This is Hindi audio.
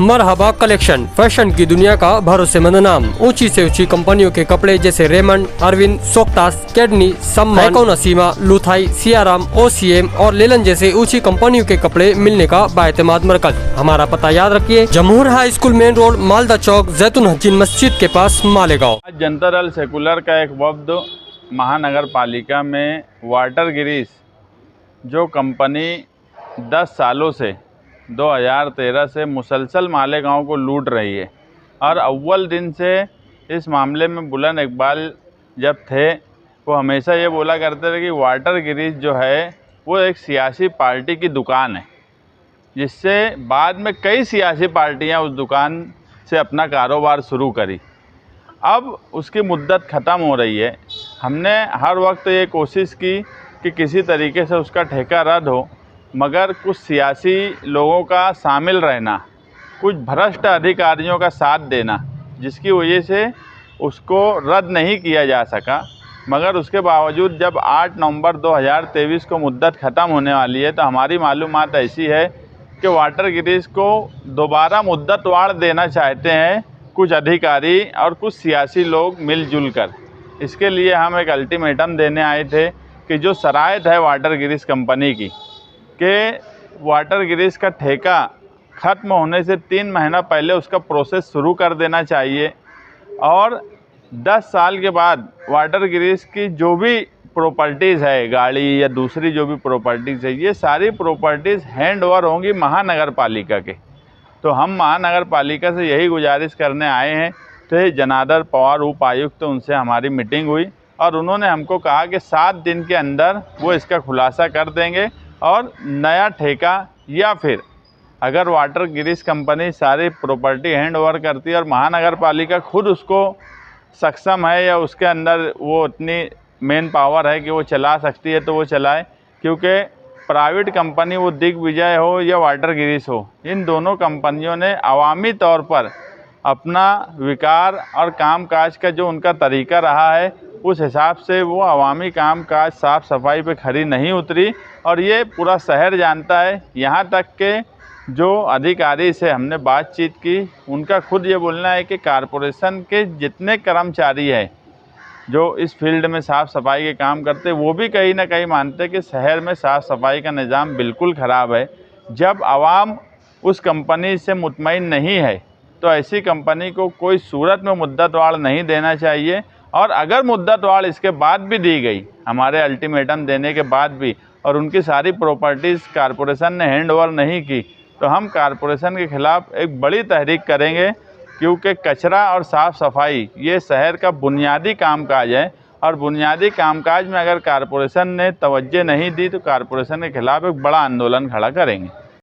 मरहबा कलेक्शन, फैशन की दुनिया का भरोसेमंद नाम। ऊंची से ऊंची कंपनियों के कपड़े जैसे रेमंड, अरविंद, सोक्टास, कैडनी, सम्मान, नसीमा, लुथाई, सियाराम, ओसीएम और लेलन जैसे ऊंची कंपनियों के कपड़े मिलने का बाएतमाद मरकज। हमारा पता याद रखिए, Jamhoor high school main road, Malda Chowk, जैतून हजीन मस्जिद के पास, मालेगांव। जनता दल सेकुलर का एक वफ्द महानगर पालिका में वाटर गिरीश जो कंपनी 10 सालों से 2013 से मुसलसल मालेगांव को लूट रही है और अव्वल दिन से इस मामले में बुलंद इकबाल जब थे वो हमेशा ये बोला करते थे कि वाटर गिरीश जो है वो एक सियासी पार्टी की दुकान है, जिससे बाद में कई सियासी पार्टियां उस दुकान से अपना कारोबार शुरू करी। अब उसकी मुद्दत ख़त्म हो रही है। हमने हर वक्त ये कोशिश की कि किसी तरीके से उसका ठेका रद्द हो, मगर कुछ सियासी लोगों का शामिल रहना, कुछ भ्रष्ट अधिकारियों का साथ देना, जिसकी वजह से उसको रद्द नहीं किया जा सका। मगर उसके बावजूद जब 8 नवंबर 2023 को मुद्दत ख़त्म होने वाली है तो हमारी मालूमात ऐसी है कि वाटर गिरीश को दोबारा मुद्दतवार देना चाहते हैं कुछ अधिकारी और कुछ सियासी लोग मिलजुल कर। इसके लिए हम एक अल्टीमेटम देने आए थे कि जो शराइत है वाटर गिरीश कंपनी की कि वाटर गिरीश का ठेका ख़त्म होने से 3 महीना पहले उसका प्रोसेस शुरू कर देना चाहिए और 10 साल के बाद वाटर गिरीश की जो भी प्रॉपर्टीज़ है, गाड़ी या दूसरी जो भी प्रॉपर्टीज़ है, ये सारी प्रॉपर्टीज़ हैंड ओवर होंगी महानगर पालिका के। तो हम महानगर पालिका से यही गुजारिश करने आए हैं। तो जनार्दन पवार उपायुक्त, उनसे हमारी मीटिंग हुई और उन्होंने हमको कहा कि 7 दिन के अंदर वो इसका खुलासा कर देंगे और नया ठेका, या फिर अगर वाटर गिरीश कंपनी सारी प्रॉपर्टी हैंड ओवर करती है और महानगर पालिका खुद उसको सक्षम है या उसके अंदर वो इतनी मेन पावर है कि वो चला सकती है तो वो चलाए। क्योंकि प्राइवेट कंपनी, वो दिग्विजय हो या वाटर गिरीश हो, इन दोनों कंपनियों ने अवामी तौर पर अपना विकार और कामकाज का जो उनका तरीका रहा है उस हिसाब से वो अवामी कामकाज साफ़ सफाई पे खरी नहीं उतरी और ये पूरा शहर जानता है। यहाँ तक के जो अधिकारी से हमने बातचीत की, उनका खुद ये बोलना है कि कारपोरेशन के जितने कर्मचारी हैं जो इस फील्ड में साफ़ सफाई के काम करते, वो भी कहीं ना कहीं मानते कि शहर में साफ़ सफाई का निज़ाम बिल्कुल ख़राब है। जब आवाम उस कंपनी से मुतमईन नहीं है तो ऐसी कंपनी को कोई सूरत में मुद्दतवार नहीं देना चाहिए। और अगर मुद्दतवार इसके बाद भी दी गई, हमारे अल्टीमेटम देने के बाद भी, और उनकी सारी प्रॉपर्टीज़ कारपोरेशन ने हैंड ओवर नहीं की, तो हम कारपोरेशन के ख़िलाफ़ एक बड़ी तहरीक करेंगे। क्योंकि कचरा और साफ़ सफाई ये शहर का बुनियादी कामकाज है और बुनियादी कामकाज में अगर कारपोरेशन ने तवज्जो नहीं दी तो कारपोरेशन के ख़िलाफ़ एक बड़ा आंदोलन खड़ा करेंगे।